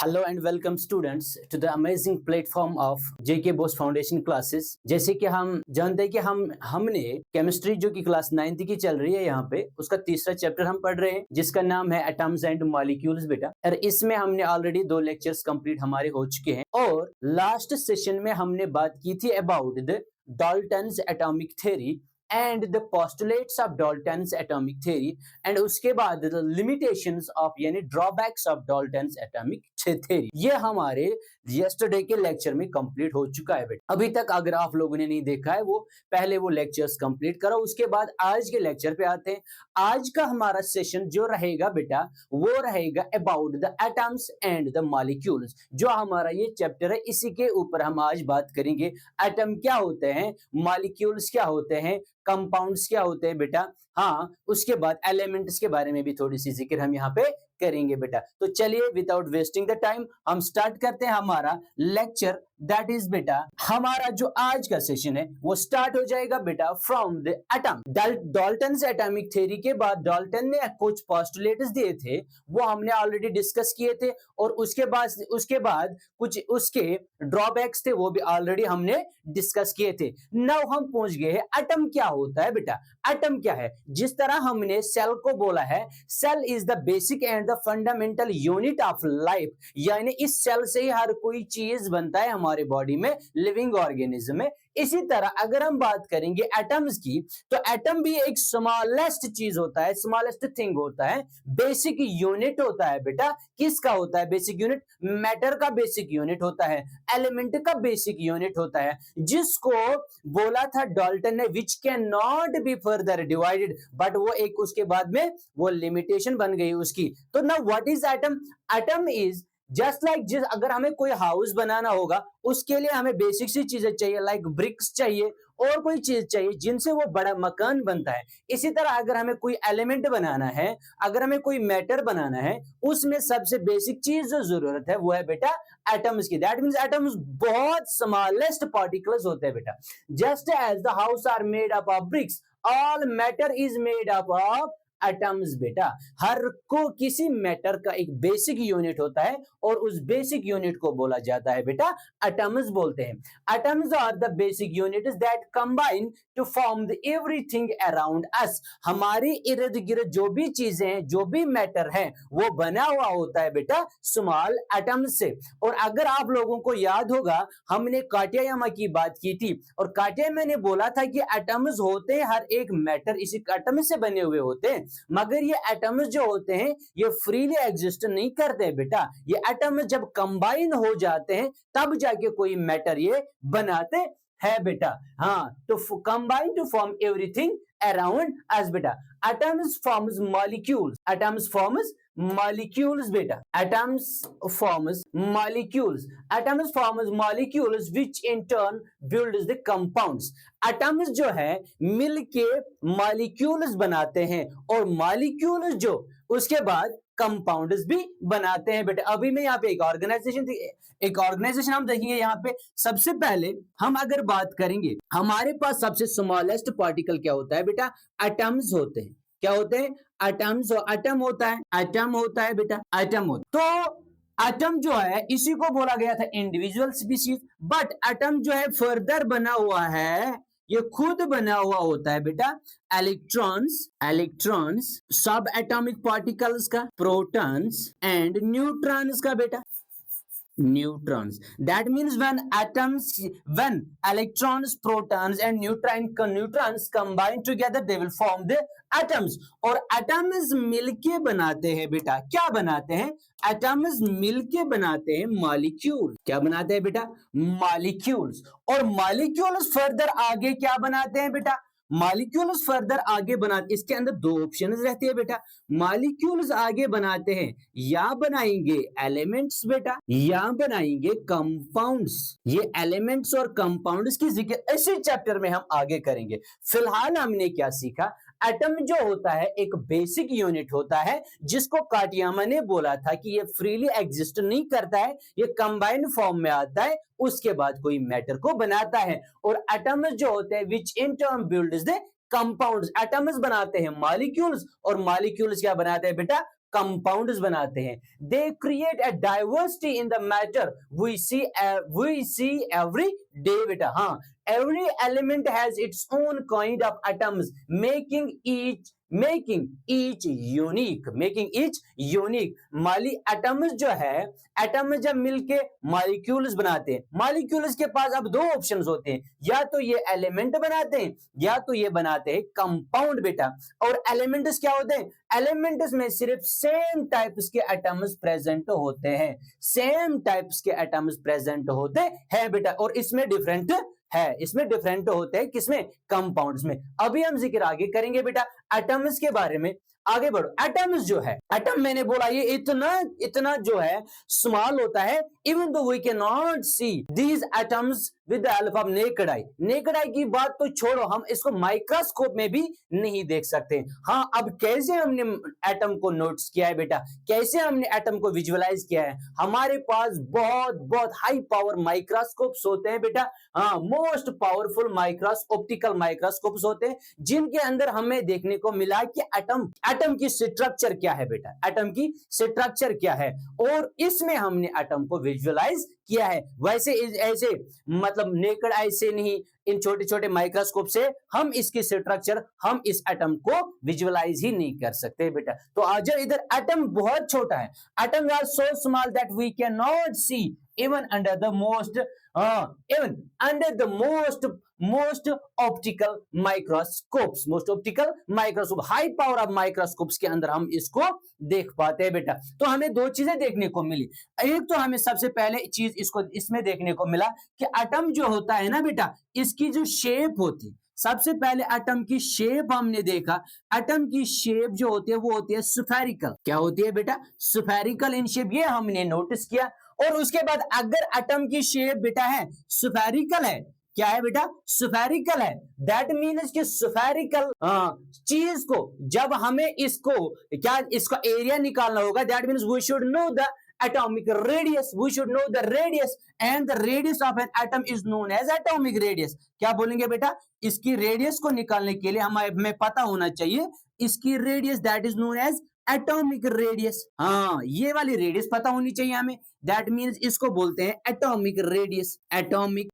Hello and welcome students to the amazing platform of JK Bose foundation classes. जैसे कि हम जानते हैं कि हमने केमिस्ट्री जो कि क्लास 9th की चल रही है, यहाँ पे उसका तीसरा चैप्टर हम पढ़ रहे हैं जिसका नाम है एटम्स एंड मॉलिक्यूल्स बेटा। और इसमें हमने ऑलरेडी 2 लेक्चर्स कंप्लीट हमारे हो चुके हैं और लास्ट सेशन में हमने बात की थी about the Dalton's atomic theory and the postulates of Dalton's atomic theory and उसके बाद द लिमिटेशंस ऑफ यानी drawbacks of Dalton's atomic theory. ये हमारे यस्टरडे के लेक्चर में कंप्लीट हो चुका है बेटा। अभी तक अगर आप लोगों ने नहीं देखा है वो पहले वो लेक्चर्स कंप्लीट करो, उसके बाद आज के लेक्चर पे आते हैं। आज का हमारा सेशन जो रहेगा बेटा वो रहेगा about the atoms and the molecules. जो हमारा ये चैप्टर है इसी के ऊपर हम आज बात करेंगे। एटम क्या होते हैं, मॉलिक्यूल्स क्या होते हैं, कंपाउंड्स क्या होते हैं बेटा। हाँ, उसके बाद एलिमेंट्स के बारे में भी थोड़ी सी जिक्र हम यहाँ पे करेंगे बेटा। तो चलिए विदाउट वेस्टिंग द टाइम हम स्टार्ट करते हैं हमारा लेक्चर। दैट इज बेटा हमारा जो आज का सेशन है वो स्टार्ट हो जाएगा बेटा from the atom. Dalton's atomic theory के बाद डाल्टन ने कुछ पोस्टुलेट्स दिए थे, वो हमने ऑलरेडी डिस्कस किए थे और उसके बाद कुछ उसके ड्रॉबैक्स थे वो भी ऑलरेडी हमने डिस्कस किए थे। नाउ हम पहुंच गए हैं एटम क्या होता है बेटा। एटम क्या है, जिस तरह हमने सेल को बोला है cell is the basic and the fundamental unit of life, यानी इस सेल से ही हर कोई चीज बनता है हमारे बॉडी में, लिविंग ऑर्गेनिज्म में। इसी तरह अगर हम बात करेंगे एटम्स की तो एटम भी एक स्मॉलेस्ट चीज होता है, स्मॉलेस्ट थिंग होता है, बेसिक यूनिट होता है बेटा। किसका होता है बेसिक यूनिट? मैटर का बेसिक यूनिट होता है, एलिमेंट का बेसिक यूनिट होता है, जिसको बोला था डाल्टन ने which can not be further divided, but वो एक उसके बाद में वो लिमिटेशन बन गई उसकी। तो ना what is atom? Atom is just like जिस अगर हमें कोई हाउस बनाना होगा उसके लिए हमें बेसिक सी चीजें चाहिए, लाइक ब्रिक्स चाहिए और कोई चीज चाहिए जिनसे वो बड़ा मकान बनता है। इसी तरह अगर हमें कोई एलिमेंट बनाना है, अगर हमें कोई मैटर बनाना है, उसमें सबसे बेसिक चीज जो जरूरत है वो है बेटा एटम्स की। दैट मींस एटम्स बहुत स्मॉलेस्ट पार्टिकल्स होते हैं बेटा। Just as the house are made up of bricks, all matter is made up of atoms बेटा। हर को किसी मैटर का एक बेसिक यूनिट होता है और उस बेसिक यूनिट को बोला जाता है बेटा एटम्स बोलते हैं। Atoms are the basic units that combine to form the everything around us. हमारे इर्द गिर्द जो भी चीजें हैं, जो भी मैटर है, वो बना हुआ होता है बेटा स्मॉल एटम्स से। और अगर आप लोगों को याद होगा हमने काटियामा की बात की थी और काटियामा ने बोला था कि एटम्स होते हैं हर एक मैटर इसी एटम से बने हुए होते हैं, मगर ये एटम्स जो होते हैं ये फ्रीली एग्जिस्ट नहीं करते बेटा। ये एटम्स जब कंबाइन हो जाते हैं तब जाके कोई मैटर ये बनाते हैं बेटा। हाँ, तो combine to form everything around us बेटा। Atoms forms molecules, atoms forms molecules beta, atoms forms molecules, atoms forms molecules which in turn builds the compounds। atoms जो है मिलके molecules बनाते हैं और molecules जो उसके बाद कंपाउंड्स भी बनाते हैं बेटा। अभी मैं यहाँ पे एक ऑर्गेनाइजेशन हम देखेंगे। यहाँ पे सबसे पहले हम अगर बात करेंगे हमारे पास सबसे स्मॉलेस्ट पार्टिकल क्या होता है बेटा? एटम्स होते हैं। क्या होते हैं? एटम्स। एटम होता है, एटम होता है बेटा, एटम होता है। तो एटम जो है इसी को बोला गया था इंडिविजुअल स्पीशीज, बट एटम जो है फर्दर बना हुआ है, ये खुद बना हुआ होता है बेटा इलेक्ट्रॉन्स, सब एटॉमिक पार्टिकल्स का, प्रोटॉन्स एंड न्यूट्रॉन्स का बेटा। Neutrons. That means when electrons, protons and neutrons combine together, they will form the atoms। और atoms मिलके बनाते हैं बेटा, क्या बनाते हैं? atoms मिलके बनाते हैं मॉलिक्यूल। क्या बनाते हैं बेटा? मॉलिक्यूल्स। और मॉलिक्यूल्स फर्दर आगे क्या बनाते हैं बेटा? मॉलिक्यूल्स फर्दर आगे बनाते, इसके अंदर 2 ऑप्शंस रहती है बेटा। मॉलिक्यूल्स आगे बनाते हैं या बनाएंगे एलिमेंट्स बेटा या बनाएंगे कंपाउंड्स। ये एलिमेंट्स और कंपाउंड्स की जिक्र इसी चैप्टर में हम आगे करेंगे। फिलहाल हमने क्या सीखा? एटम जो होता है एक बेसिक यूनिट होता है जिसको काटियामा ने बोला था कि ये फ्रीली एग्जिस्ट नहीं करता है, ये कंबाइंड फॉर्म में आता है, उसके बाद कोई मैटर को बनाता है। और एटम्स जो होते हैं which in turn builds the compounds. Atoms बनाते हैं मॉलिक्यूल्स और मॉलिक्यूल्स क्या बनाते हैं बेटा? कंपाउंड्स बनाते हैं। They create a diversity in the matter we see every day बेटा। हाँ, every element has its own kind of atoms making each unique। Mali atoms जो है, एटम जब मिलके मॉलिक्यूल्स बनाते हैं, मॉलिक्यूल्स के पास अब दो ऑप्शंस होते हैं, या तो ये एलिमेंट बनाते हैं या तो ये बनाते हैं कंपाउंड बेटा। और एलिमेंट्स क्या होते हैं? एलिमेंट्स में सिर्फ सेम टाइप्स के एटम्स प्रेजेंट होते हैं, सेम टाइप्स के एटम्स प्रेजेंट होते हैं बेटा। और इसमें डिफरेंट है, इसमें डिफरेंट होते हैं किसमें? कंपाउंड्स में। अभी हम जिक्र आगे करेंगे बेटा एटम्स के बारे में। आगे बढ़ो। एटम्स जो है, एटम मैंने बोला ये इतना जो है स्मॉल होता है, even though we can not see these atoms with the help of naked eye. Naked eye की बात तो छोड़ो, हम इसको माइक्रोस्कोप में भी नहीं देख सकते। हाँ, अब कैसे हमने एटम को नोटिस किया है बेटा, कैसे हमने एटम को विजुअलाइज किया है? हमारे पास बहुत हाई पावर माइक्रोस्कोप्स होते हैं बेटा। हाँ, मोस्ट पावरफुल ऑप्टिकल माइक्रोस्कोप्स होते हैं, जिनके अंदर हमें देखने को मिला कि एटम की स्ट्रक्चर क्या है बेटा, एटम की स्ट्रक्चर क्या है, और इसमें हमने एटम को विजुअलाइज किया है। वैसे ऐसे मतलब नेकेड आई से नहीं, इन छोटे छोटे माइक्रोस्कोप से हम इसकी स्ट्रक्चर, हम इस एटम को विजुअलाइज ही नहीं कर सकते बेटा। तो आज इधर एटम बहुत छोटा है, atom are so small that we can not see even under the most optical microscopes, high power of microscopes के अंदर हम इसको देख पाते हैं बेटा। तो हमें दो चीजें देखने को मिली। एक तो हमें सबसे पहले चीज इसमें देखने को मिला कि एटम जो होता है ना बेटा, इसकी जो शेप होती है, सबसे पहले एटम की शेप हमने देखा। एटम की शेप जो होती है वो होती है स्फेरिकल। क्या होती है बेटा? स्फेरिकल इन शेप, ये हमने नोटिस किया। और उसके बाद अगर एटम की शेप बेटा है स्फेरिकल है, क्या है बेटा? स्फेरिकल है, दैट मीन्स कि स्फेरिकल चीज को जब हमें इसका एरिया निकालना होगा, that means we should know the atomic radius, we should know the radius, and the radius of an atom is known as atomic radius। क्या बोलेंगे बेटा? इसकी रेडियस को निकालने के लिए हमें पता होना चाहिए इसकी radius, that is known as atomic radius. हाँ, ये वाली रेडियस पता होनी चाहिए हमें, दैट मीन्स इसको बोलते हैं एटॉमिक रेडियस। एटॉमिक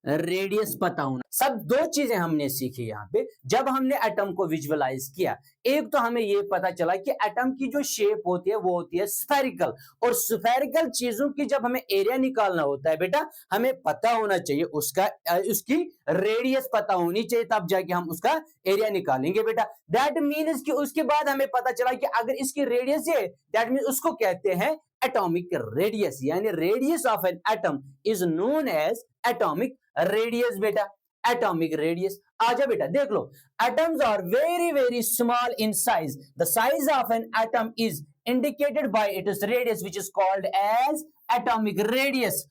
रेडियस पता होना। सब दो चीजें हमने सीखी यहाँ पे जब हमने एटम को विजुअलाइज किया। एक तो हमें ये पता चला कि एटम की जो शेप होती है वो होती है स्फेरिकल, और स्फेरिकल चीजों की जब हमें एरिया निकालना होता है बेटा, हमें पता होना चाहिए उसकी रेडियस पता होनी चाहिए, तब जाके हम उसका एरिया निकालेंगे बेटा। दैट मीन्स कि उसके बाद हमें पता चला कि अगर इसकी रेडियस है, दैट मीन्स उसको कहते हैं एटॉमिक रेडियस, यानी radius of an atom is known as atomic radius बेटा। Atomic radius. आजा बेटा देख लो, atoms are very very small in size. The size of an atom is indicated by its radius, which is called as atomic radius।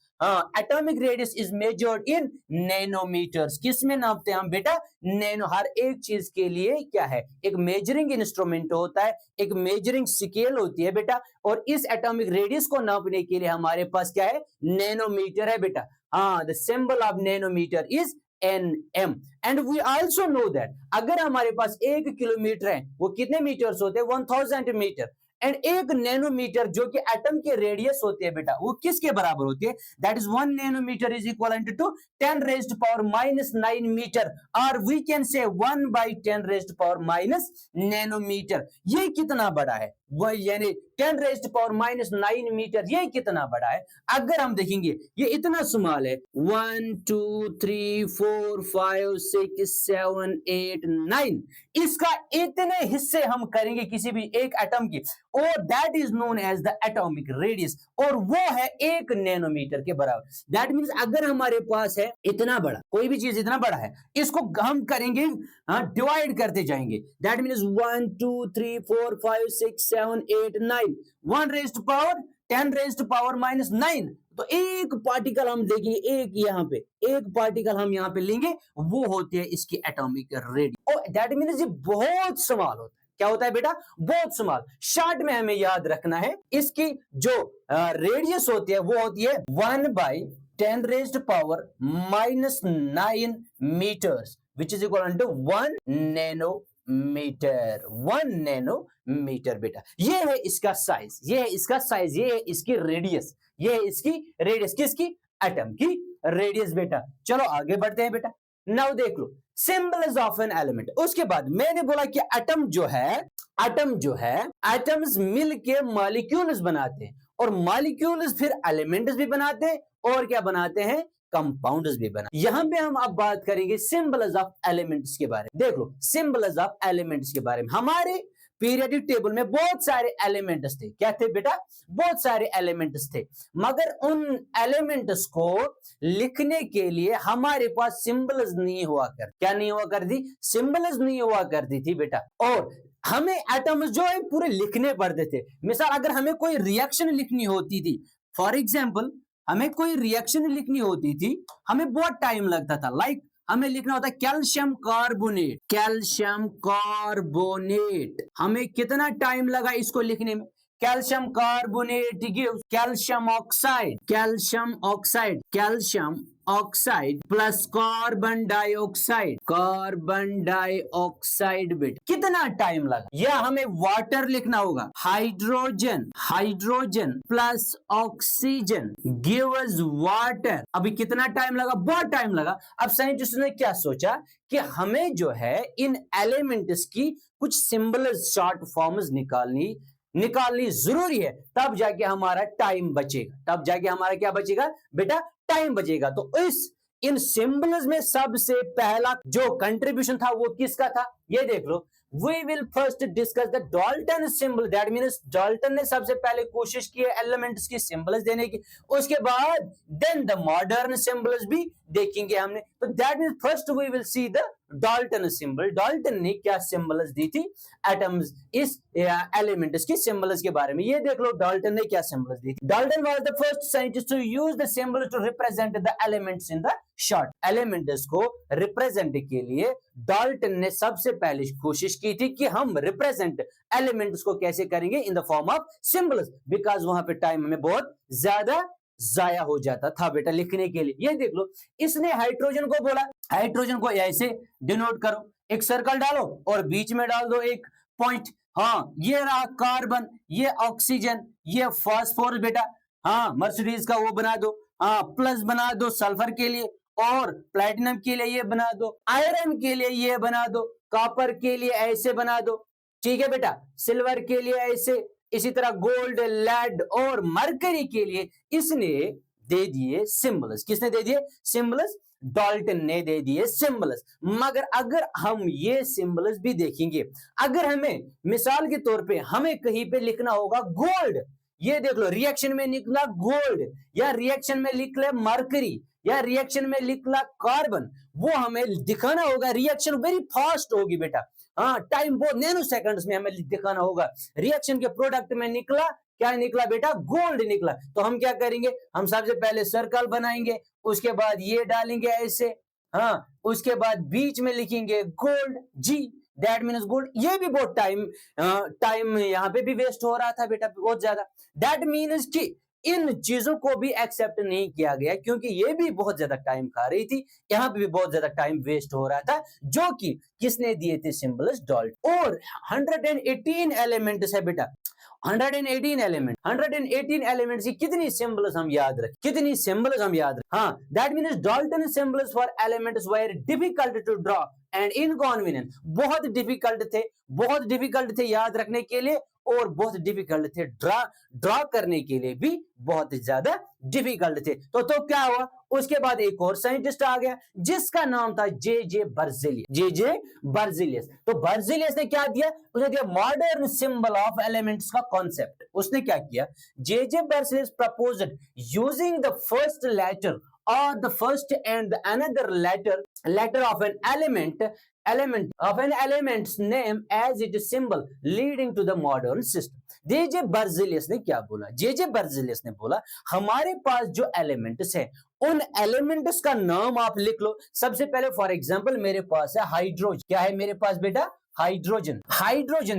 Atomic radius is measured in nanometers. किसमें नापते हैं हम बेटा? Nano. हर एक चीज के लिए क्या है? एक मेजरिंग इंस्ट्रूमेंट होता है, एक मेजरिंग स्केल होती है बेटा, और इस एटॉमिक रेडियस को नापने के लिए हमारे पास क्या है? नैनोमीटर है बेटा। हाँ, the symbol of nanometer is nm, and we also know that अगर हमारे पास 1 किलोमीटर है, वो कितने मीटर्स होते हैं? 1000 मीटर। एंड 1 नैनोमीटर जो कि एटम के रेडियस होते हैं बेटा, वो किसके बराबर होती है? That is 1 nanometre is equal to 10 raised power -9 meter, और we can say 1/10 raised power minus nanometre. ये कितना बड़ा है? वो यानी 10 रेज्ड पावर -9 मीटर, ये कितना बड़ा है? अगर हम देखेंगे ये इतना स्मॉल है, 1 2 3 4 5 6 7 8 9, इसका इतने हिस्से हम करेंगे किसी भी एक एटम की, और that is known as the atomic radius, और वो है 1 नैनोमीटर के बराबर। दैट मींस अगर हमारे पास है इतना बड़ा, कोई भी चीज इतना बड़ा है, इसको हम करेंगे डिवाइड करते जाएंगे। That means 1 2 3 4 5 6 7 8 9, 1 raised power 10 raised power -9। तो एक पार्टिकल हम देखेंगे, एक पार्टिकल हम यहाँ पे लेंगे, वो होते हैं इसकी एटॉमिक रेडियस। और दैट मींस ये बहुत स्मॉल होता है। क्या होता है बेटा? बहुत स्मॉल। शॉर्ट में हमें याद रखना है, इसकी जो रेडियस होती है वो होती है 1/10 raised power -9 meters, which is equal to 1 nanometer. Meter, 1 nanometer बेटा। ये है इसका साइज, ये है इसका साइज, ये है इसकी रेडियस, ये है इसकी रेडियस, किसकी? एटम की रेडियस बेटा। चलो आगे बढ़ते हैं बेटा। नाउ देख लो सिंबल्स ऑफ एन एलिमेंट। उसके बाद मैंने बोला कि एटम जो है एटम्स मिलके मॉलिक्यूल्स बनाते हैं, और मॉलिक्यूल्स फिर एलिमेंट्स भी बनाते हैं, और क्या बनाते हैं? कंपाउंड्स भी बना। यहां पे हम अब बात करेंगे सिंबल्स ऑफ एलिमेंट्स के बारे में। देख लो सिंबल्स ऑफ एलिमेंट्स के बारे में। हमारे पीरियोडिक टेबल में बहुत सारे एलिमेंट्स थे। क्या थे बेटा? बहुत सारे एलिमेंट्स थे, मगर उन एलिमेंट्स को लिखने के लिए हमारे पास सिंबल्स नहीं हुआ कर। क्या नहीं हुआ करती? सिंबल्स नहीं हुआ करती थी बेटा। और हमें एटम्स जो है पूरे लिखने पड़ते थे। मिसाल अगर हमें कोई रिएक्शन लिखनी होती थी, फॉर एग्जाम्पल हमें कोई रिएक्शन लिखनी होती थी, हमें बहुत टाइम लगता था। लाइक हमें लिखना होता है कैल्शियम कार्बोनेट, कैल्शियम कार्बोनेट। हमें कितना टाइम लगा इसको लिखने में? Calcium carbonate gives calcium oxide, calcium oxide, calcium oxide plus carbon dioxide, carbon dioxide बेटा। कितना टाइम लगा? या हमें वाटर लिखना होगा, hydrogen, hydrogen plus oxygen give us water. अभी कितना टाइम लगा? बहुत टाइम लगा। अब साइंटिस्ट ने क्या सोचा कि हमें जो है इन एलिमेंट्स की कुछ सिंबल शॉर्ट फॉर्म्स निकालनी जरूरी है, तब जाके हमारा टाइम बचेगा, तब जाके हमारा क्या बचेगा बेटा? टाइम बचेगा। तो इन सिंबल्स में सबसे पहला जो कंट्रीब्यूशन था वो किसका था? ये देख लो। We will first discuss the Dalton symbol. That means Dalton ने सबसे पहले कोशिश की एलिमेंट्स की सिंबल्स देने की। उसके बाद then the modern symbols भी देखेंगे हमने। तो that means first we will see the Dalton symbol. Dalton ने क्या सिंबल्स दी थी एटम्स, इस एलिमेंट्स की सिंबल्स के बारे में। ये देख लो Dalton ने क्या सिंबल्स दी थी। Dalton was the first scientist to use the symbol to represent the elements in the short. Elements को रिप्रेजेंट के लिए डाल्टन ने सबसे पहले कोशिश की थी कि हम रिप्रेजेंट एलिमेंट्स को कैसे करेंगे? In the form of symbols, because वहां पे टाइम हमें बहुत ज्यादा जाया हो जाता था बेटा लिखने के लिए। ये देख लो इसने हाइड्रोजन को बोला, हाइड्रोजन को ऐसे डिनोट करो, एक सर्कल डालो और बीच में डाल दो एक पॉइंट। हाँ ये रहा कार्बन, ये ऑक्सीजन, ये फास्फोरस बेटा। हाँ मर्सिडीज का वो बना दो, हाँ प्लस बना दो सल्फर के लिए, और प्लैटिनम के लिए ये बना दो, आयरन के लिए ये बना दो, कॉपर के लिए ऐसे बना दो, ठीक है बेटा, सिल्वर के लिए ऐसे, इसी तरह गोल्ड, लेड और मरकरी के लिए इसने दे दिए सिंबल्स। किसने दे दिए सिंबल्स? डाल्टन ने दे दिए सिंबल्स। मगर अगर हम ये सिंबल्स भी देखेंगे, अगर हमें मिसाल के तौर पे हमें कहीं पे लिखना होगा गोल्ड, ये देख लो रिएक्शन में निकला गोल्ड, या रिएक्शन में निकले मरकरी, या रिएक्शन में निकला कार्बन, वो हमें दिखाना होगा। रिएक्शन वेरी फास्ट होगी बेटा, हाँ टाइम बहुत नैनो सेकंड्स में हमें दिखाना होगा। रिएक्शन के प्रोडक्ट में निकला क्या? निकला बेटा गोल्ड निकला। तो हम क्या करेंगे? हम सबसे पहले सर्कल बनाएंगे, उसके बाद ये डालेंगे ऐसे, हाँ उसके बाद बीच में लिखेंगे gold, G that means gold. ये भी बहुत टाइम यहाँ पे भी वेस्ट हो रहा था बेटा बहुत ज्यादा। दैट मीन्स कि इन चीजों को भी एक्सेप्ट नहीं किया गया, क्योंकि ये भी बहुत ज्यादा टाइम खा रही थी, यहाँ पे भी बहुत ज्यादा टाइम वेस्ट हो रहा था, जो कि किसने दिए थे सिंबल्स? डाल्टन। और 118 एलिमेंट्स है बेटा, 118 एलिमेंट, 118 एलिमेंट्स की कितनी सिंबल्स हम याद रखें? कितनी सिंबल्स हम याद रखें? हाँ that means Dalton symbols for elements were difficult to draw and inconvenient. बहुत डिफिकल्ट थे याद रखने के लिए, और बहुत डिफिकल्ट थे ड्रॉ करने के लिए भी बहुत ज्यादा डिफिकल्ट थे। तो क्या हुआ? उसके बाद एक और साइंटिस्ट आ गया जिसका नाम था जे बर्जिलियस। तो बर्जिलियस ने क्या दिया? उसने दिया मॉडर्न सिंबल ऑफ एलिमेंट्स का कॉन्सेप्ट। उसने क्या किया? J Berzelius proposed using the first letter or the first and the another letter of an element of an element's name as its symbol leading to the modern system. J Berzelius ने क्या बोला? जे Berzelius ने बोला हमारे पास जो elements है उन elements का नाम आप लिख लो। सबसे पहले फॉर एग्जांपल मेरे पास है हाइड्रोजन। क्या है मेरे पास बेटा? हाइड्रोजन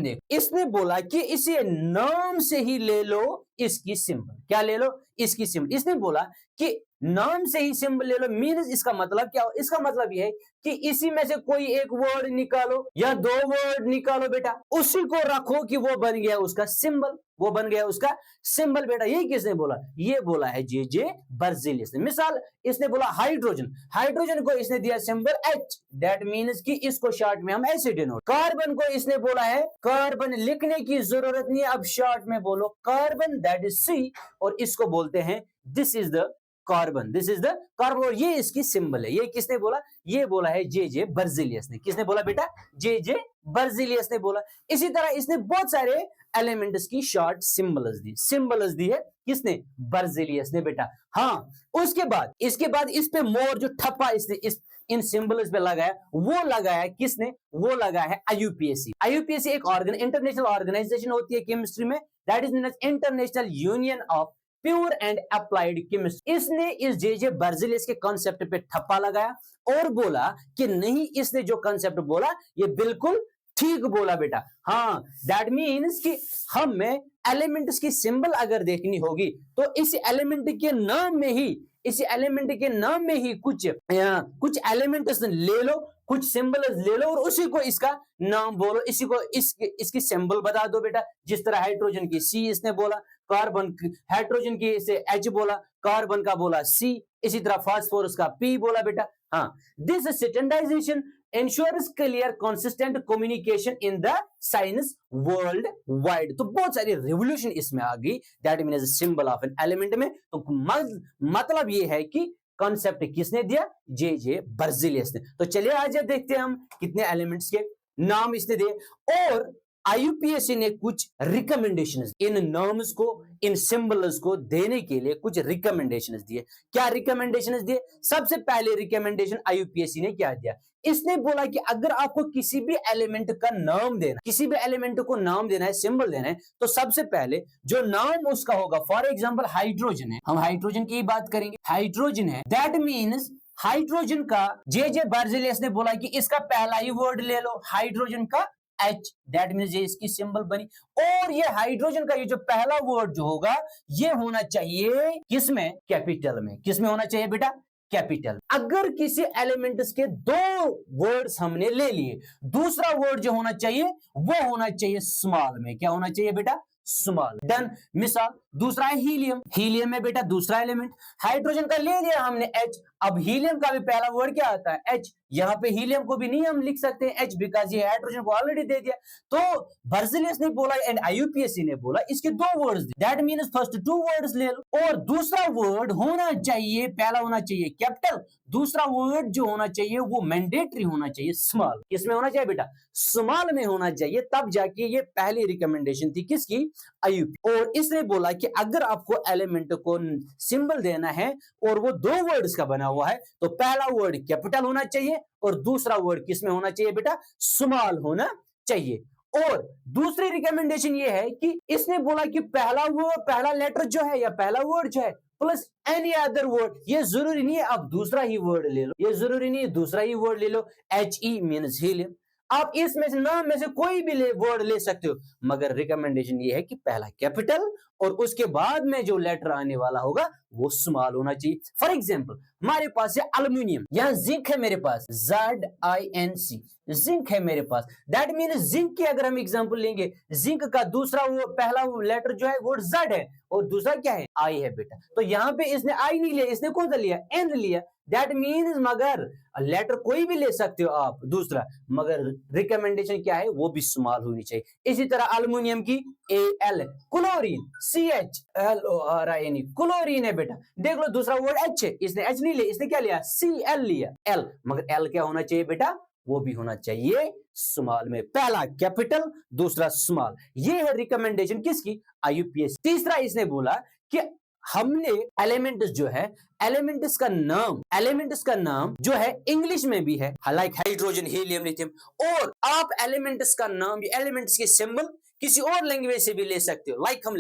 देख, इसने बोला कि इसे नाम से ही ले लो इसकी सिंबल। क्या ले लो? इसकी सिंबल। इसने बोला कि नाम से ही सिंबल ले लो, मीन्स इसका मतलब क्या हो, इसका मतलब ये है कि इसी में से कोई एक वर्ड निकालो या दो वर्ड निकालो बेटा, उसी को रखो कि वो बन गया उसका सिंबल, वो बन गया उसका सिंबल बेटा। यही किसने बोला, ये बोला है जे बर्जिलियस ने। मिसाल इसने बोला हाइड्रोजन, हाइड्रोजन को इसने दिया सिंबल H, दैट मीन्स कि इसको शॉर्ट में हम ऐसे डिनोट। कार्बन को इसने बोला है कार्बन, लिखने की जरूरत नहीं है, अब शॉर्ट में बोलो कार्बन, दैट इज C, और इसको बोलते हैं this is the carbon, this is the carbon, और ये इसकी सिंबल है। ये किसने बोला, ये बोला है जे बर्जिलियस ने। किसने बोला बेटा, जे बर्जिलियस ने बोला। इसी तरह इसने बहुत सारे एलिमेंट्स की शॉर्ट सिंबल्स दी है, किसने, बर्जिलियस ने बेटा। हाँ, उसके बाद इसके बाद इस पे मोर जो ठप्पा इसने इस इन सिंबल्स पे लगाया, वो लगाया किसने, वो लगाया है IUPAC। IUPAC एक इंटरनेशनल ऑर्गेनाइजेशन होती है केमिस्ट्री में, that is known as International Union of Pure and Applied Chemistry. इसने इस जे बर्जिलियस के कॉन्सेप्ट पे ठप्पा लगाया और बोला कि नहीं, इसने जो कॉन्सेप्ट बोला ये बिल्कुल ठीक बोला बेटा। हाँ, दैट मीन्स कि हमें एलिमेंट्स की सिंबल अगर देखनी होगी तो इस एलिमेंट के नाम में ही, इस एलिमेंट के नाम में ही कुछ एलिमेंट्स ले लो, कुछ सिंबल्स ले लो और उसी को इसका नाम बोलो, इसी को इसकी सिंबल बता दो बेटा। जिस तरह हाइड्रोजन की C इसने बोला, कार्बन हाइड्रोजन की इसे H बोला, कार्बन का बोला C, इसी तरह फास्फोरस का P बोला बेटा। हाँ, this standardization ensures clear consistent communication in the science world wide। तो बहुत सारी रिवोल्यूशन इसमें आ गई, that means symbol of an element में। तो मतलब ये है कि कॉन्सेप्ट किसने दिया, जे बर्जिलियस ने। तो चलिए आज देखते हैं हम कितने एलिमेंट्स के नाम इसने दिए और IUPAC ने कुछ रिकमेंडेशंस इन नाम्स को, इन सिंबल्स को देने के लिए कुछ रिकमेंडेशंस दिए। क्या रिकमेंडेशंस दिए, सबसे पहले रिकमेंडेशन IUPAC ने क्या दिया, इसने बोला कि अगर आपको किसी भी एलिमेंट का नाम देना, किसी भी एलिमेंट को नाम देना है, सिंबल देना है, तो सबसे पहले जो नाम उसका होगा, फॉर एग्जांपल हाइड्रोजन है, हम हाइड्रोजन की बात करेंगे, हाइड्रोजन है, दैट मीन्स हाइड्रोजन का जे बर्जिलियस ने बोला कि इसका पहला ही वर्ड ले लो, हाइड्रोजन का H, दैट मीन्स ये इसकी सिंबल बनी। और ये हाइड्रोजन का ये जो पहला वर्ड जो होगा ये होना चाहिए किसमें, कैपिटल में। किसमें होना चाहिए बेटा, कैपिटल। अगर किसी एलिमेंट्स के दो वर्ड्स हमने ले लिए, दूसरा वर्ड जो होना चाहिए वो होना चाहिए स्मॉल में। क्या होना चाहिए बेटा, स्मॉल। डन। मिसाल दूसरा है हीलियम, हीलियम में बेटा दूसरा एलिमेंट, हाइड्रोजन का ले लिया हमने H, अब हीलियम का भी पहला वर्ड क्या आता है, H। यहाँ पे हीलियम को भी नहीं हम लिख सकते H, बिकॉज ये हाइड्रोजन को ऑलरेडी दे दिया। तो बर्जिलियस ने बोला एंड IUPAC ने बोला इसके दो words, that means first two words ले लो, और दूसरा वर्ड होना चाहिए, पहला होना चाहिए कैपिटल, दूसरा वर्ड जो होना चाहिए वो मैंडेटरी होना चाहिए स्मॉल। किसमें होना चाहिए बेटा, स्मॉल में होना चाहिए, तब जाके ये पहली रिकमेंडेशन थी किसकी, IUPAC। और इसने बोला कि अगर आपको एलिमेंट को सिंबल देना है और वो दो वर्ड्स का बना हुआ है तो पहला वर्ड कैपिटल होना चाहिए और दूसरा वर्ड किसमें होना चाहिए बेटा, स्मॉल होना चाहिए। और दूसरी रिकमेंडेशन ये है कि इसने बोला कि पहला लेटर जो है या पहला वर्ड जो है प्लस एनी अदर वर्ड, ये जरूरी नहीं है आप दूसरा ही वर्ड ले लो, ये जरूरी नहीं है दूसरा ही वर्ड ले लो, HE मीन्स हीलियम, आप इसमें से नाम में से कोई भी वर्ड ले सकते हो, मगर रिकमेंडेशन ये है कि पहला कैपिटल और उसके बाद में जो लेटर आने वाला होगा वो स्मॉल होना चाहिए। फॉर एग्जांपल हमारे पास है एल्युमिनियम, यहाँ जिंक है मेरे पास, ZINC, जिंक है मेरे पास, दैट मीन्स जिंक की अगर हम एग्जांपल लेंगे, जिंक का दूसरा वो पहला लेटर जो है वो Z है और दूसरा क्या है, I है बेटा। तो यहाँ पे इसने I नहीं लिया, इसने कौन सा लिया, N लिया, दैट मीन्स मगर लेटर कोई भी ले सकते हो आप दूसरा, मगर रिकमेंडेशन क्या है वो भी स्मॉल होनी चाहिए। इसी तरह एल्युमिनियम की AL, क्लोरीन CHLORIN, क्लोरीन है बेटा, देख लो दूसरा वर्ड H है, इसने H नहीं लिया, इसने क्या लिया, CL लिया, L, मगर L क्या होना चाहिए बेटा, वो भी होना चाहिए स्मॉल में, पहला कैपिटल दूसरा स्मॉल। ये है रिकमेंडेशन किसकी, IUPAC। तीसरा इसने बोला कि हमने एलिमेंट्स जो है, एलिमेंट्स का नाम जो है इंग्लिश में भी है, लाइक हाइड्रोजन, हीलियम, लिथियम, और आप एलिमेंट्स का नाम, एलिमेंट्स के सिंबल किसी और लैंग्वेज से भी ले सकते हो, लाइक हम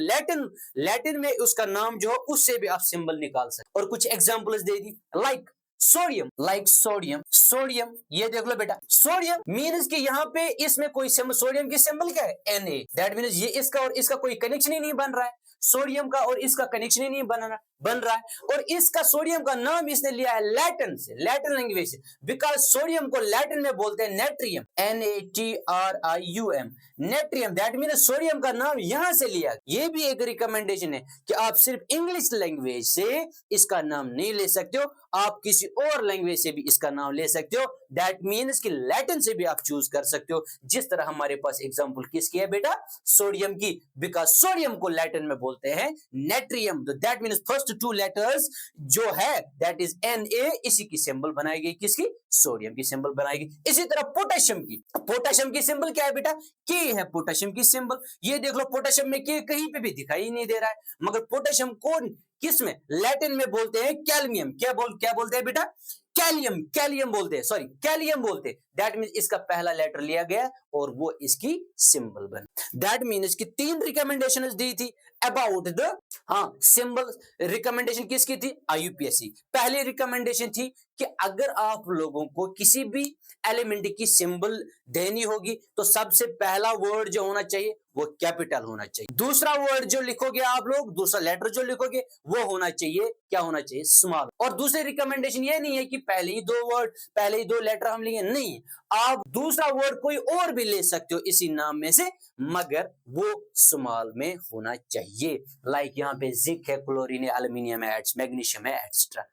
लैटिन में उसका नाम जो है उससे भी आप सिंबल निकाल सकते हो। और कुछ एग्जांपल्स दे दी, like sodium, like sodium, sodium ये देख लो बेटा, सोडियम मीन्स कि यहाँ पे इसमें कोई सिंबल, सोडियम की सिंबल क्या है Na, दैट मीन्स ये इसका और इसका कोई कनेक्शन ही नहीं बन रहा है, सोडियम का और इसका कनेक्शन ही नहीं बन रहा है। और इसका सोडियम का नाम इसने लिया है लैटिन से, लैटिन लैंग्वेज से, बिकॉज सोडियम को लैटिन में बोलते हैं natrium, NaTrium, natrium, that means sodium का नाम यहां से लिया। ये भी एक रिकमेंडेशन है कि आप सिर्फ इंग्लिश लैंग्वेज से इसका नाम नहीं ले सकते हो, आप किसी और लैंग्वेज से भी इसका नाम ले सकते हो, दैट मीन्स कि लैटिन से भी आप चूज कर सकते हो, जिस तरह हमारे पास एग्जांपल किसकी है बेटा, सोडियम की, बिकॉज सोडियम को लैटिन में बोलते हैं नेट्रियम, तो that means first two letters जो है दैट इज Na, इसी की सिंबल बनाई गई, किसकी, सोडियम की सिंबल बनाई गई। इसी तरह पोटेशियम की, पोटेशियम की सिंबल क्या है बेटा, के है पोटेशियम की सिंबल, ये देख लो पोटेशियम में के कहीं पे भी दिखाई नहीं दे रहा है, मगर पोटेशियम को किस में, लैटिन में बोलते हैं कैल्मियम, क्या बोलते हैं बेटा, कैलियम, कैलियम बोलते हैं, सॉरी कैलियम बोलते हैं, दैट मीन्स इसका पहला लेटर लिया गया और वो इसकी सिंबल बनी। दैट मीन्स की 3 रिकमेंडेशंस दी थी अबाउट द, हाँ सिंबल, रिकमेंडेशन किसकी थी, IUPAC। पहली रिकमेंडेशन थी कि अगर आप लोगों को किसी भी एलिमेंट की सिंबल देनी होगी तो सबसे पहला वर्ड जो होना चाहिए वो कैपिटल होना चाहिए, दूसरा वर्ड जो लिखोगे आप लोग, दूसरा लेटर जो लिखोगे वो होना चाहिए, क्या होना चाहिए, स्मॉल। और दूसरी रिकमेंडेशन ये नहीं है कि पहले ही 2 वर्ड, पहले ही 2 लेटर हम लेंगे, नहीं, आप दूसरा वर्ड कोई और भी ले सकते हो इसी नाम में से, मगर वो स्मॉल में होना चाहिए, लाइक यहाँ पे जिंक है, क्लोरीन है, एल्युमिनियम है, मैग्नीशियम है, एटसेट्रा।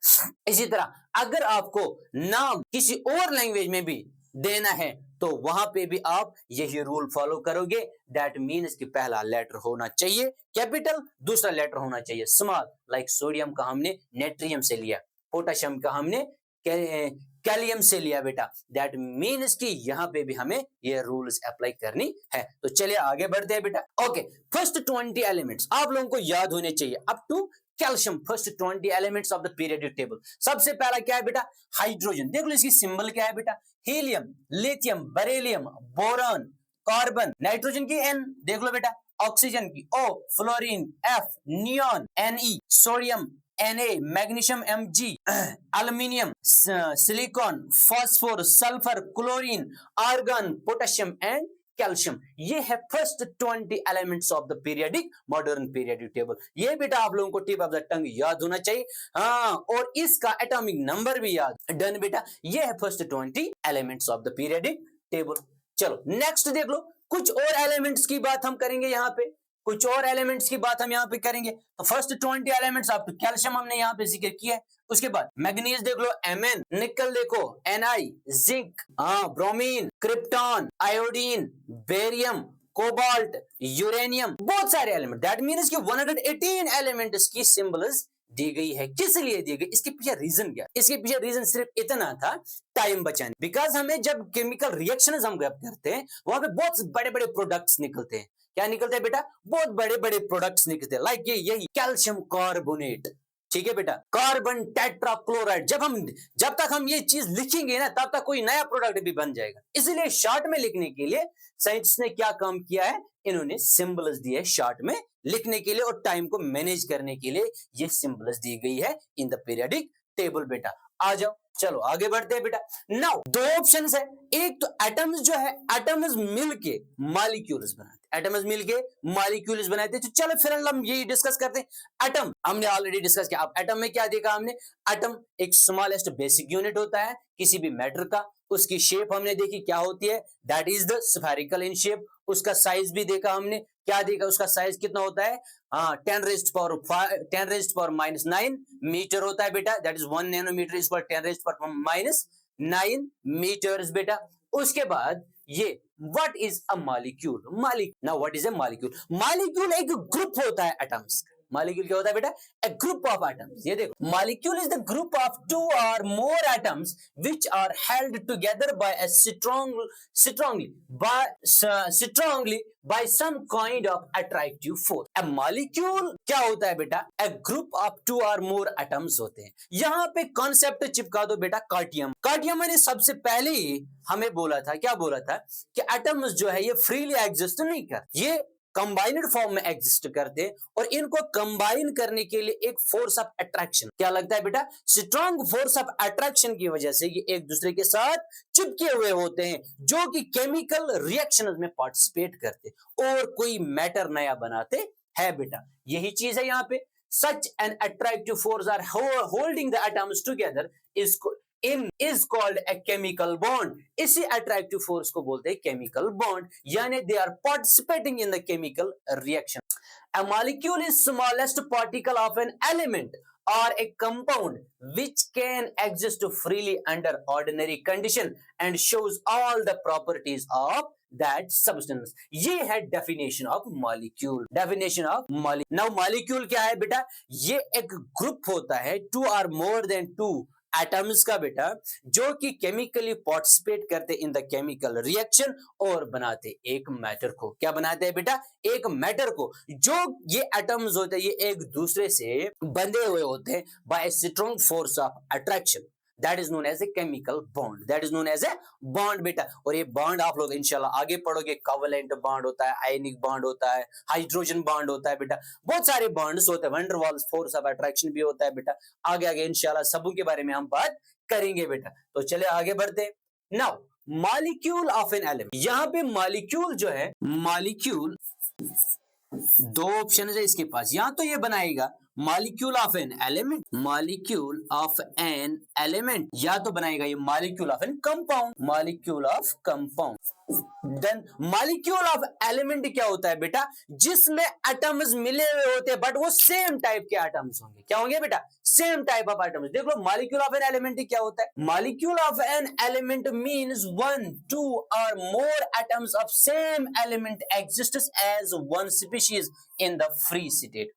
इसी तरह अगर आपको नाम किसी और लैंग्वेज में भी देना है तो वहां पे भी आप यही रूल फॉलो करोगे, दैट मीन्स कि पहला लेटर होना चाहिए कैपिटल, दूसरा लेटर होना चाहिए स्मॉल, लाइक सोडियम का हमने नेट्रियम से लिया, पोटेशियम का हमने कैलियम से लिया बेटा, दैट मीन्स कि यहाँ पे भी हमें ये रूल्स अप्लाई करनी है। तो चलिए आगे बढ़ते हैं बेटा। ओके, फर्स्ट 20 एलिमेंट्स आप लोगों को याद होने चाहिए up to calcium, first 20 elements of the periodic table. सबसे पहला क्या है बेटा, हाइड्रोजन, देख लो इसकी सिंबल क्या है बेटा, helium, lithium, beryllium, boron, carbon, nitrogen की N देख लो बेटा, ऑक्सीजन की O, fluorine F, neon Ne, sodium Na, magnesium Mg, aluminium, silicon, phosphorus, sulphur, chlorine, argon, potassium and calcium. ये है first 20 elements of the periodic, modern periodic table. ये बेटा आप लोगों को टिप ऑफ द टंग याद होना चाहिए, हाँ, और इसका एटॉमिक नंबर भी याद, डन बेटा। ये है first 20 elements of the periodic table. चलो नेक्स्ट देख लो, कुछ और एलिमेंट्स की बात हम करेंगे यहाँ पे, कुछ और एलिमेंट्स की बात हम यहाँ पे करेंगे। तो फर्स्ट 20 एलिमेंट्स आप, कैल्शियम हमने यहाँ पे जिक्र किया है, उसके बाद मैग्नीज देख लो Mn, निकल देखो Ni, zinc, bromine, krypton, iodine, barium, cobalt, uranium, बहुत सारे एलिमेंट, दैट मीन्स कि 118 एलिमेंट्स की सिंबल्स दी गई है। किस लिए दी गई, इसके पीछे रीजन क्या, इसके पीछे रीजन सिर्फ इतना था, टाइम बचाने, बिकॉज हमें जब केमिकल रिएक्शंस हम करते हैं वहां पे बहुत बड़े बड़े प्रोडक्ट्स निकलते हैं, क्या निकलते हैं बेटा, बहुत बड़े बड़े प्रोडक्ट्स निकलते हैं, लाइक ये यही कैल्शियम कार्बोनेट, ठीक है बेटा, कार्बन टेट्राक्लोराइड, जब तक हम ये चीज लिखेंगे ना तब तक कोई नया प्रोडक्ट भी बन जाएगा। इसलिए शॉर्ट में लिखने के लिए साइंटिस्ट ने क्या काम किया है, इन्होंने सिंबल्स दिए शॉर्ट में लिखने के लिए और टाइम को मैनेज करने के लिए ये सिंबल्स दी गई है इन द पीरियोडिक टेबल। बेटा आ जाओ, चलो आगे बढ़ते हैं बेटा। नाउ 2 ऑप्शंस है, एक तो एटम्स जो है, एटम्स मिलके मॉलिक्यूल्स बनाते, एटम्स मिलके मॉलिक्यूल्स बनाते, तो चलो फिर हम यही डिस्कस करते हैं। एटम हमने ऑलरेडी डिस्कस किया, अब एटम में क्या देखा हमने, एटम एक स्मॉलेस्ट बेसिक यूनिट होता है किसी भी मैटर का, उसकी शेप हमने देखी क्या होती है, that is the spherical in shape, उसका साइज भी देखा हमने, क्या देखा, उसका साइज कितना होता है, 10 raised power -9 मीटर होता है बेटा, that is 1 nanometre is 10 raised power -9 metres बेटा। उसके बाद ये what is a molecule, now what is a molecule, molecule एक ग्रुप होता है एटम्स का, मॉलिक्यूल क्या होता है बेटा, a group of atoms। ये देखो, molecule is the group of 2 or more atoms which are held together by a strongly by some kind of attractive force। a molecule क्या होता है बेटा, a group of 2 or more atoms होते हैं। यहाँ पे कॉन्सेप्ट चिपका दो बेटा, कार्टियम। कार्टियम मैंने सबसे पहले ही हमें बोला था, क्या बोला था कि एटम्स जो है ये फ्रीली एग्जिस्ट नहीं कर, ये कंबाइंड फॉर्म में एग्जिस्ट करते हैं और इनको कंबाइन करने के लिए एक फोर्स ऑफ अट्रैक्शन, क्या लगता है बेटा, स्ट्रॉन्ग फोर्स ऑफ अट्रैक्शन की वजह से ये एक दूसरे के साथ चिपके हुए होते हैं, जो कि केमिकल रिएक्शन में पार्टिसिपेट करते और कोई मैटर नया बनाते हैं बेटा। यही चीज है यहाँ पे। Such an attractive force are holding the atoms together is called a chemical bond। इसी अट्रैक्टिव फोर्स को बोलते हैं केमिकल बॉन्ड, यानी they are participating in the chemical reaction. A molecule is smallest particle of an element or a compound which can exist freely under ordinary condition and shows all the properties of that substance। ये है definition of molecule. Definition of molecule. Now molecule क्या है बेटा, ये एक group होता है, 2 or more than 2 atoms का बेटा, जो कि केमिकली पार्टिसिपेट करते इन द केमिकल रिएक्शन और बनाते एक मैटर को। क्या बनाते हैं बेटा, एक मैटर को। जो ये एटम्स होते हैं ये एक दूसरे से बंधे हुए होते हैं by strong force of attraction, that is known as a chemical bond. That is known as a bond बेटा। और ये बॉन्ड आप लोग इंशाल्लाह आगे पढ़ोगे, कोवेलेंट बॉन्ड होता है, आयनिक बॉन्ड होता है, हाइड्रोजन बॉन्ड होता है बेटा, बहुत सारे बॉन्ड्स होते हैं, van der Waals force of attraction भी होता है बेटा। आगे आगे इंशाल्लाह सबों के बारे में हम बात करेंगे बेटा। तो चले आगे बढ़ते हैं। Now molecule of an element, यहाँ पे मॉलिक्यूल जो है, मॉलिक्यूल दो ऑप्शन है इसके पास। यहाँ तो ये बनाएगा molecule of an element, molecule of an element, या तो बनाएगा ये molecule of an compound, molecule of compound. Then molecule of element क्या होता है बेटा, जिसमें एटम्स मिले हुए होते हैं बट वो सेम टाइप के एटम्स होंगे। क्या होंगे बेटा, सेम टाइप ऑफ एटम्स। देख लो मॉलिक्यूल ऑफ एन एलिमेंट क्या होता है। Molecule of an element means 1, 2 or more atoms of same element exists as one species in the free state।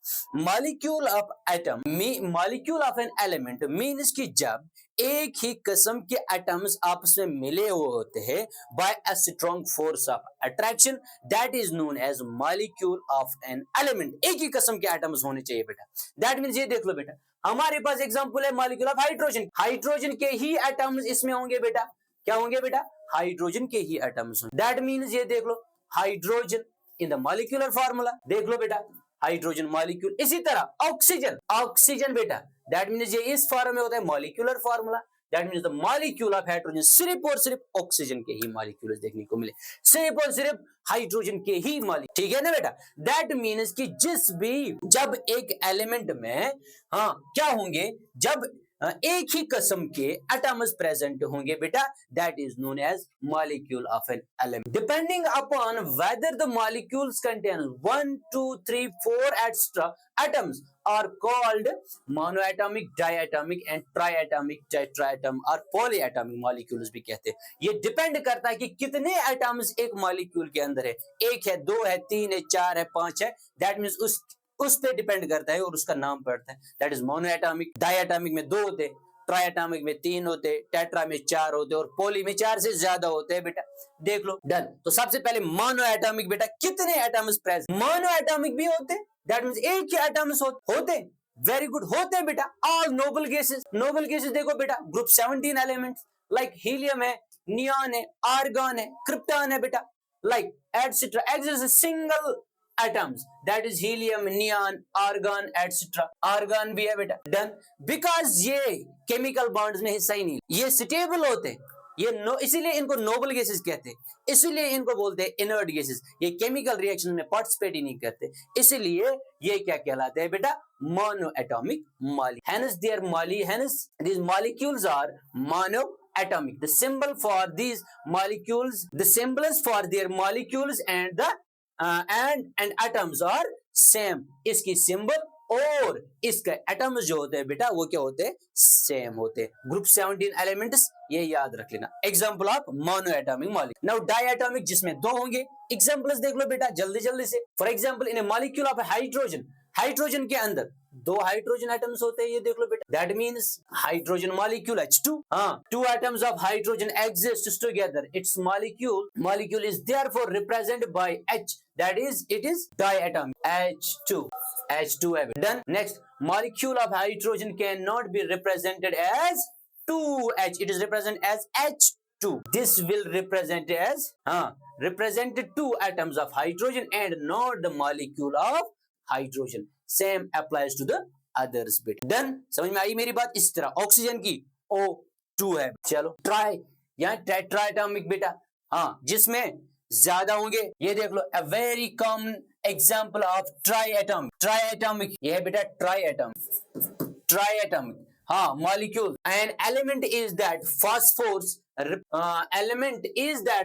molecule of atom, molecule of an element means कि जब एक ही किस्म के atoms आपस में मिले हुए होते हैं by a strong force of attraction, that is known as molecule of an element. एक ही किस्म के एटम्स होने चाहिए बेटा। दैट मींस ये देख लो बेटा, हमारे पास एग्जांपल है मॉलिक्यूल ऑफ हाइड्रोजन, हाइड्रोजन के ही एटम्स इसमें होंगे बेटा। क्या होंगे बेटा, हाइड्रोजन के ही एटम्स होंगे। दैट मींस ये देख लो hydrogen in the molecular formula, देख लो बेटा हाइड्रोजन मॉलिक्यूल। इसी तरह ऑक्सीजन, ऑक्सीजन बेटा दैट मींस ये इस फॉर्म में होता है molecular formula, that means the molecule of hydrogen, सिर्फ और सिर्फ ऑक्सीजन के ही मॉलिक्यूल्स देखने को मिले, सिर्फ और सिर्फ हाइड्रोजन के ही मॉलिक्यूल, ठीक है ना बेटा। दैट मींस कि जिस भी जब एक एलिमेंट में हाँ क्या होंगे, जब एक ही किस्म के एटम्स प्रेजेंट होंगे बेटा, that is known as molecule of an element. Depending upon whether the molecules contain 1, 2, 3, 4 extra atoms are called monoatomic, diatomic and triatomic, tetraatom और पॉलीएटॉमिक मॉलिक्यूल्स भी कहते हैं। ये डिपेंड करता है कि कितने एटम्स एक मॉलिक्यूल के अंदर है, 1 है, 2 है, 3 है, 4 है, 5 है, दैट मींस उस पे डिपेंड करता है और उसका नाम पड़ता है। That is monoatomic. डायएटॉमिक में 2 होते, ट्राइएटॉमिक में 3 होते, टेट्रा में 4 होते और पॉली में 4 से ज्यादा होते हैं बेटा। देख लो डन। तो सबसे पहले मोनोएटॉमिक बेटा, कितने एटम्स प्रेजेंट, मोनोएटॉमिक भी होते, दैट मींस एक ही एटम्स होते, वेरी गुड, होते हैं बेटा। All noble gases, noble gases देखो बेटा, ग्रुप 17 एलिमेंट्स लाइक हीलियम है, नियॉन है, आर्गन है, क्रिप्टॉन है बेटा, like etcetera. Exist single atoms that is helium, neon, argon etcetera. Argon भी है बेटा, डन। बिकॉज ये केमिकल बॉन्ड्स में हिस्सा ही नहीं, ये स्टेबल होते, ये इसीलिए इनको नोबल गैसेस कहते हैं, इसीलिए इनको बोलते हैं इनर्ट गैसेस। ये केमिकल रिएक्शन में पार्टिसिपेट ही नहीं करते, इसीलिए ये क्या कहलाते हैं बेटा, monoatomic molecule. Hence there hence these molecules are monoatomic। the symbol for these molecules, the symbols for their molecules and the and atoms are same। इसकी सिंबल और इसके एटम्स जो होते हैं बेटा वो क्या होते हैं, सेम होते हैं। ग्रुप 17 एलिमेंट्स, ये याद रख लेना। Example of monoatomic molecule. Now diatomic जिसमें 2 होंगे, एग्जांपल्स देख लो बेटा जल्दी जल्दी से। For example in A molecule of hydrogen, hydrogen के अंदर 2 हाइड्रोजन एटम्स होते हैं, ये देख लो बेटा, that means hydrogen molecule H2। हाँ, 2 atoms of hydrogen exists together, its molecule is therefore represented by H, that is it is diatomic, H2 है। done। next, molecule of hydrogen cannot be represented as 2H, it is represented as H 2. This will represent as represent 2 atoms of hydrogen and not the molecule of hydrogen. Same applies to the others bit. Done? समझ में आई मेरी बात? इस तरह oxygen की O2 है। चलो try, यहाँ टेट्राएटॉमिक बेटा, जिसमें ज्यादा होंगे, ये देख लो, a very common example of triatomic, ये है बेटा triatomic, molecule, and element is that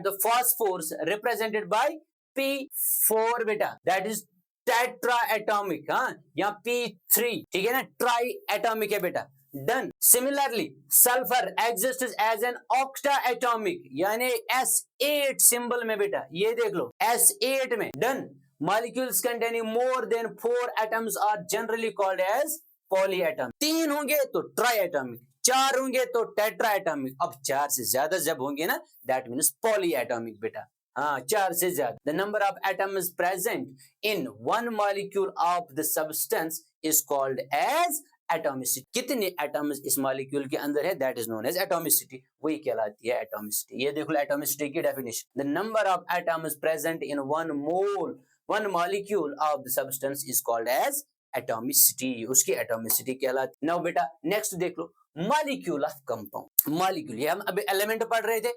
the phosphorus represented by P4 बेटा, that is tetraatomic, यहाँ P3, ठीक है ना, triatomic है बेटा। Done. Similarly, sulfur exists as an octaatomic, यानी S8 सिंबल में बेटा, ये देख लो S8 में। Done. Molecules containing more than 4 atoms are generally called as polyatomic. 3 होंगे तो triatomic, 4 होंगे तो tetraatomic, अब 4 से ज्यादा जब होंगे ना, that means polyatomic बेटा। 4 से ज्यादा। The number of atoms present in one molecule of the substance is called as atomicity. कितने एटम्स इस मॉलिक्यूल के अंदर है, that is known as atomicity, वही कहलाती है एटॉमिसिटी। ये देखो एटॉमिसिटी की definition, the number of atoms present in one molecule of the substance is called as atomicity, उसकी एटॉमिसिटी कहलाती। नाउ बेटा नेक्स्ट देख लो, मॉलिक्यूल ऑफ कंपाउंड। मॉलिक्यूल, ये हम अभी एलिमेंट पढ़ रहे थे,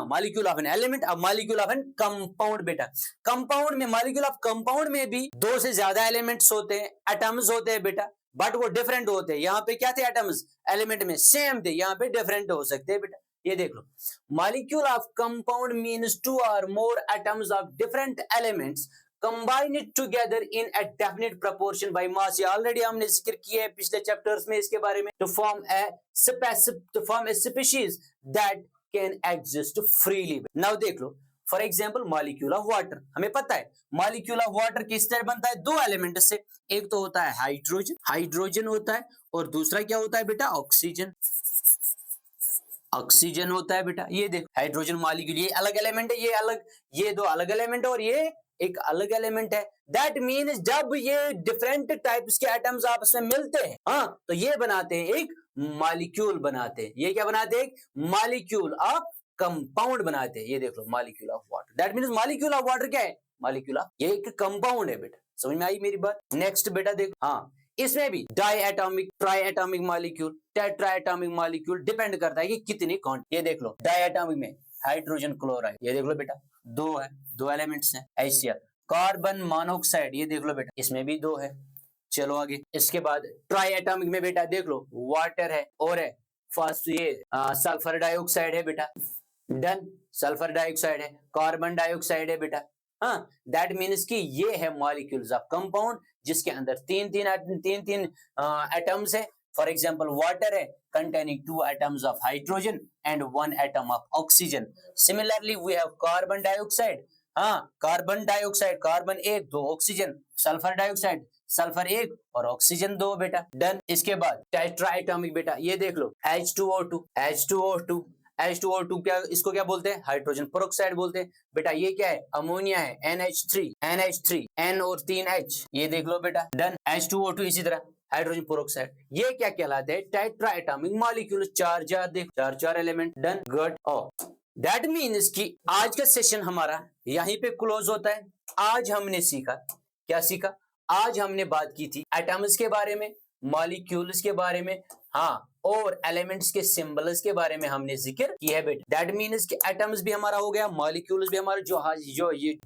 मॉलिक्यूल ऑफ एन एलिमेंट, अब मॉलिक्यूल ऑफ एन कंपाउंड बेटा। कंपाउंड में, मॉलिक्यूल ऑफ कंपाउंड में भी 2 से ज्यादा एलिमेंट्स होते हैं, एटम्स होते हैं बेटा, बट वो डिफरेंट होते हैं। यहाँ पे क्या थे एटम्स, एलिमेंट में सेम थे, यहाँ पे डिफरेंट हो सकते हैं बेटा। ये देख लो, molecule of compound means 2 or more atoms of different elements combined together in a definite proportion by mass। ये ऑलरेडी हमने जिक्र किया है पिछले चैप्टर्स में इसके बारे में। to form a species that can exist freely। Now देख लो, for example molecule of water, हमें पता है मॉलिक्यूल ऑफ वाटर किस तरह बनता है, 2 एलिमेंट से, एक तो होता है हाइड्रोजन होता है, और दूसरा क्या होता है बेटा, ऑक्सीजन होता है बेटा। ये देखो हाइड्रोजन मॉलिक्यूल, ये अलग एलिमेंट है, ये अलग, ये 2 अलग एलिमेंट है, और ये एक अलग एलिमेंट है। दैट मीन्स जब ये डिफरेंट टाइप्स के एटम्स आपस में मिलते हैं, तो ये बनाते हैं एक मॉलिक्यूल बनाते हैं। ये क्या बनाते हैं, एक मॉलिक्यूल ऑफ कंपाउंड बनाते हैं। ये देख लो molecule of water, that means molecule of water क्या है, मॉलिक्यूल ऑफ, ये एक कंपाउंड है बेटा। समझ में आई मेरी बात? नेक्स्ट बेटा देखो, इसमें भी डायएटॉमिक, ट्राइएटॉमिक मॉलिक्यूल, टेट्राएटॉमिक मॉलिक्यूल, डिपेंड करता है कि कितनी क्वांटिटी। ये देख लो डायएटॉमिक में हाइड्रोजन क्लोराइड, ये देख लो बेटा 2 है, 2 एलिमेंट्स हैं। HCl, कार्बन मोनोऑक्साइड, ये देख लो बेटा, इसमें भी 2 है। चलो आगे, इसके बाद ट्राइएटॉमिक में बेटा देख लो वाटर है, और है फर्स्ट ये सल्फर डाइऑक्साइड है बेटा। डन, सल्फर डाइऑक्साइड है, कार्बन डाइऑक्साइड है बेटा। दैट मीन्स कि ये है मॉलिक्यूल्स ऑफ कंपाउंड, जिसके अंदर 3 एटम्स है। फॉर एग्जांपल वाटर है containing 2 atoms of hydrogen and 1 atom of oxygen. Similarly we have carbon dioxide, carbon 1 2 oxygen, sulphur dioxide sulphur 1 और ऑक्सीजन 2 बेटा। डन, इसके बाद टेट्राएटॉमिक बेटा, ये देख लो H2O2 क्या, इसको क्या बोलते हैं, हाइड्रोजन पेरोक्साइड बोलते हैं बेटा। ये क्या है, अमोनिया है, NH3 N और 3 H, ये देख लो बेटा। डन, H2O2 इसी तरह हाइड्रोजन पेरोक्साइड, ये क्या कहलाते हैं, टेट्राएटॉमिक मॉलिक्यूल, 4 देख, 4 element. Done, good. That means कि आज का सेशन हमारा यहीं पे क्लोज होता है। आज हमने सीखा, क्या सीखा, आज हमने बात की थी एटम्स के बारे में, मॉलिक्यूल्स के बारे में, और एलिमेंट्स के सिंबल्स के बारे में हमने जिक्र किया है बेटा। दैट मीन्स कि एटम्स भी हमारा हो गया, मॉलिक्यूल्स भी हमारा, जो ये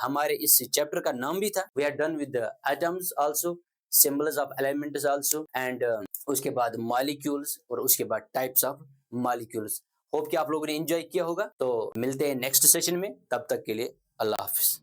हमारे इस चैप्टर का नाम भी था। We are done with the atoms also, symbols of elements also, and उसके बाद मॉलिक्यूल्स, और उसके बाद टाइप्स ऑफ मॉलिक्यूल्स। होप कि आप लोगों ने एंजॉय किया होगा। तो मिलते हैं नेक्स्ट सेशन में, तब तक के लिए अल्लाह हाफिज।